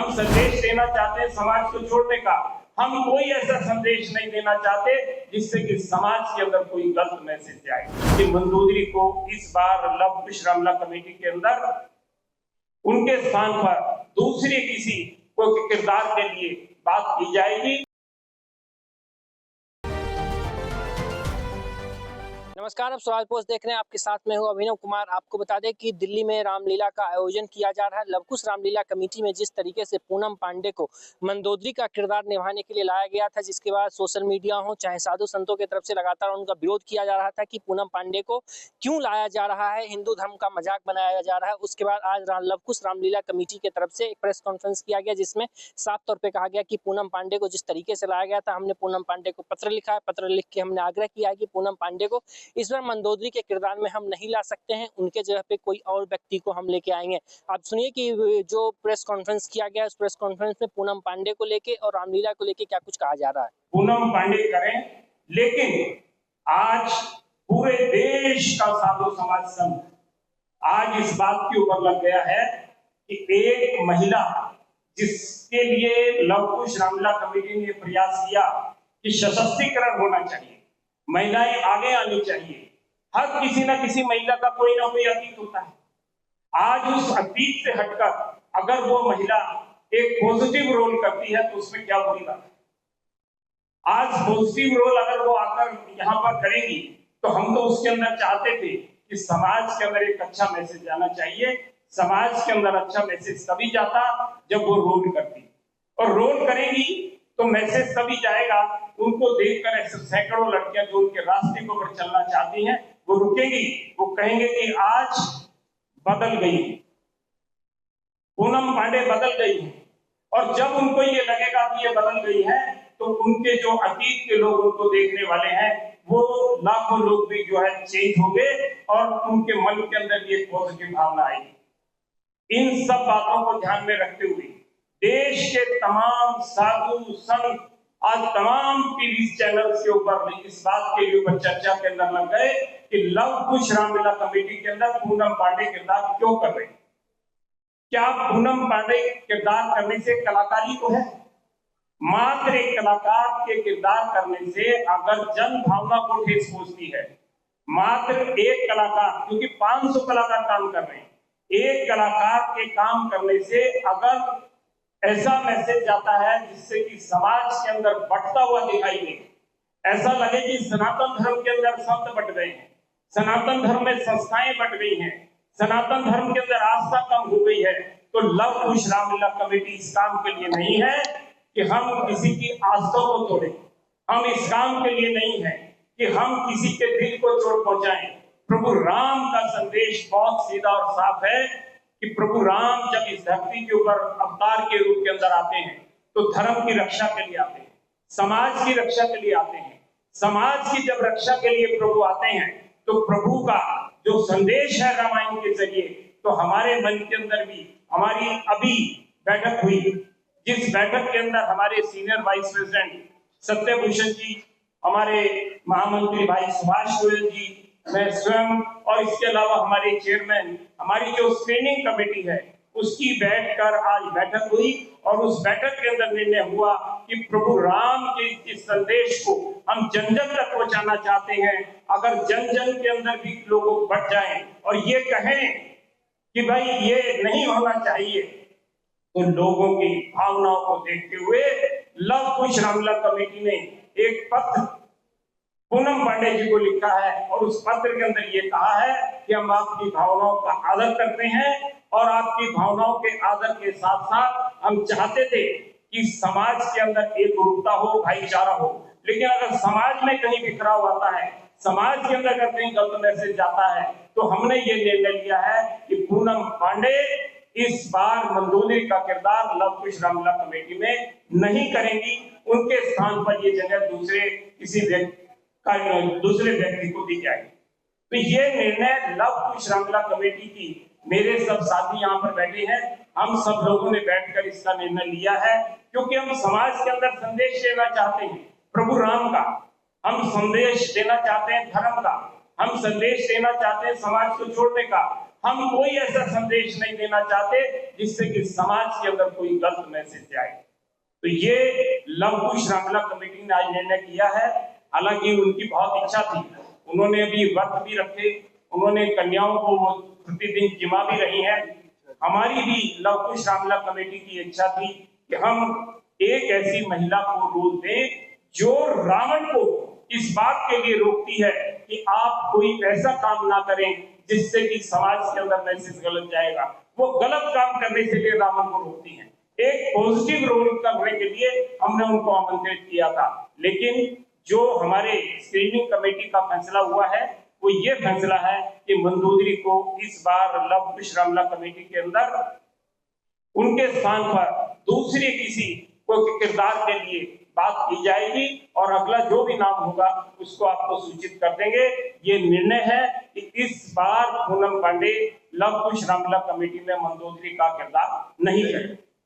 हम संदेश देना चाहते हैं समाज को छोड़ने का। हम कोई ऐसा संदेश नहीं देना चाहते जिससे कि समाज के अंदर कोई गलत मैसेज जाए। कि मंदोदरी को इस बार लव कुश रामलीला कमेटी के अंदर उनके स्थान पर दूसरे किसी को किरदार के लिए बात की जाएगी। नमस्कार, आप सवाल पोस्ट देख रहे हैं। आपके साथ में हूं अभिनव कुमार। आपको बता दें कि दिल्ली में रामलीला का आयोजन किया जा रहा है। लवकुश रामलीला कमेटी में जिस तरीके से पूनम पांडे को मंदोदरी का किरदार निभाने के लिए लाया गया था, जिसके बाद सोशल मीडिया हो चाहे साधु संतों की तरफ से लगातार उनका विरोध किया जा रहा था कि पूनम पांडे को क्यों लाया जा रहा है, हिंदू धर्म का मजाक बनाया जा रहा है। उसके बाद आज लवकुश रामलीला कमेटी की तरफ से एक प्रेस कॉन्फ्रेंस किया गया, जिसमें साफ तौर पर कहा गया कि पूनम पांडे को जिस तरीके से लाया गया था, हमने पूनम पांडे को पत्र लिखा है। पत्र लिख के हमने आग्रह किया है कि पूनम पांडे को इस बार मंदोदरी के किरदार में हम नहीं ला सकते हैं, उनके जगह पे कोई और व्यक्ति को हम लेके आएंगे। आप सुनिए कि जो प्रेस कॉन्फ्रेंस किया गया, उस प्रेस कॉन्फ्रेंस में पूनम पांडे को लेके और रामलीला को लेके क्या कुछ कहा जा रहा है। पूनम पांडे करें, लेकिन आज पूरे देश का साधु समाज संघ आज इस बात के ऊपर लग गया है कि एक महिला जिसके लिए लवकुश रामलीला कमेटी ने प्रयास किया कि सशक्तिकरण होना चाहिए, महिलाएं आगे आनी चाहिए। हर किसी न किसी महिला का कोई ना कोई अतीत होता है। आज उस अतीत से हटकर अगर वो महिला एक पॉजिटिव रोल करती है तो उसमें क्या बुरी बात है। आज पॉजिटिव रोल अगर वो आकर यहाँ पर करेगी तो हम तो उसके अंदर चाहते थे कि समाज के अंदर एक अच्छा मैसेज जाना चाहिए। समाज के अंदर अच्छा मैसेज तभी जाता जब वो रोल करती, और रोल करेगी तो मैसेज तभी जाएगा। उनको देखकर ऐसे सैकड़ों लड़कियां जो उनके रास्ते को पर चलना चाहती हैं, वो रुकेंगी, वो कहेंगे कि आज बदल गई है, पूनम पांडे बदल गई है। और जब उनको ये लगेगा कि ये बदल गई है तो उनके जो अतीत के लोग उनको देखने वाले हैं, वो लाखों लोग भी जो है चेंज होंगे और उनके मन के अंदर ये पॉजिटिव भावना आएगी। इन सब बातों को ध्यान में रखते हुए देश के तमाम साधु संत आज तमाम टीवी चैनल्स के ऊपर इस बात के ऊपर चर्चा के अंदर लग गए कि लवकुश रामलीला कमेटी के अंदर पूनम पांडे किरदार क्यों कर रहे हैं। क्या पूनम पांडे किरदार करने से कलाकारी को है? मात्र एक कलाकार के किरदार करने से अगर जन भावना को ठेस पहुंचती है, मात्र एक कलाकार, क्योंकि 500 कलाकार काम कर रहे हैं, एक कलाकार के काम करने से अगर ऐसा मैसेज जाता है जिससे कि समाज के अंदर बढ़ता हुआ दिखाई दे, ऐसा लगे कि सनातन धर्म के अंदर संत बट गए हैं, सनातन धर्म में संस्थाएं बट गई हैं, सनातन धर्म के अंदर आस्था कम हो गई है, तो लवकुश रामलीला कमेटी इस काम के लिए नहीं है कि हम किसी की आस्था को तोड़ें। हम इस काम के लिए नहीं है कि हम किसी के दिल को चोट पहुंचाएं। प्रभु राम का संदेश बहुत सीधा और साफ है कि प्रभु राम जब इस धरती के ऊपर अवतार के रूप के अंदर आते हैं तो धर्म की रक्षा के लिए आते हैं, समाज की रक्षा के लिए आते हैं। समाज की जब रक्षा के लिए प्रभु आते हैं तो प्रभु का जो संदेश है रामायण के जरिए, तो हमारे मन के अंदर भी हमारी अभी बैठक हुई, जिस बैठक के अंदर हमारे सीनियर वाइस प्रेसिडेंट सत्यभूषण जी, हमारे महामंत्री भाई सुभाष गोयल जी, मैं स्वयं और इसके अलावा हमारे चेयरमैन, हमारी जो स्क्रीनिंग कमेटी है उसकी बैठकर आज बैठक हुई और उस बैठक के अंदर निर्णय हुआ कि प्रभु राम के इस संदेश को हम जन जन तक पहुंचाना चाहते हैं। अगर जन जन के अंदर भी लोग बढ़ जाएं और ये कहें कि भाई ये नहीं होना चाहिए, तो लोगों की भावनाओं को देखते हुए लवकुश रामलीला कमेटी ने एक पत्र पूनम पांडे जी को लिखा है और उस पत्र के अंदर ये कहा है कि हम आपकी भावनाओं का आदर करते हैं और आपकी भावनाओं के आदर के साथ साथ हम चाहते थे कि समाज के अंदर एकरूपता हो, भाईचारा हो। लेकिन अगर समाज में कहीं बिखराव आता है, समाज के अंदर अगर कहीं गलत मैसेज जाता है, तो हमने ये निर्णय लिया है कि पूनम पांडे इस बार मंदोदरी का किरदार लवकुश रामलीला कमेटी में नहीं करेंगी। उनके स्थान पर ये जगह दूसरे व्यक्ति को दी जाएगी। तो ये निर्णय लवकुश रामलीला कमेटी की, मेरे सब साथी यहाँ पर बैठे हैं, हम सब लोगों ने बैठकर इसका निर्णय लिया है, क्योंकि हम समाज के अंदर संदेश देना चाहते हैं प्रभु राम का, हम संदेश देना चाहते हैं धर्म का, हम संदेश देना चाहते हैं समाज को छोड़ने का, हम कोई ऐसा संदेश नहीं देना चाहते जिससे कि समाज के अंदर कोई गलत मैसेज जाए। तो ये लव कुश रामलीला कमेटी ने आज निर्णय किया है। हालांकि उनकी बहुत इच्छा थी, उन्होंने अभी व्रत भी रखे, उन्होंने कन्याओं को प्रतिदिन जिमा भी रही हैं। हमारी भी लव कुश रामलीला कमेटी की इच्छा थी कि हम एक ऐसी महिला को रोल दें जो रावण को इस बात के लिए रोकती है कि आप कोई ऐसा काम ना करें जिससे कि समाज के अंदर मैसेज गलत जाएगा। वो गलत काम करने से लिए रावण को रोकती है। एक पॉजिटिव रोल करने के लिए हमने उनको आमंत्रित किया था, लेकिन जो हमारे स्क्रीनिंग कमेटी का फैसला हुआ है वो ये फैसला है कि मंदोदरी को इस बार लव कुश रामलीला कमेटी के अंदर उनके स्थान पर दूसरे किसी को किरदार के लिए बात की जाएगी और अगला जो भी नाम होगा उसको आपको सूचित कर देंगे। ये निर्णय है कि इस बार पूनम पांडे लव कुश रामलीला कमेटी में मंदोदरी का किरदार नहीं करें।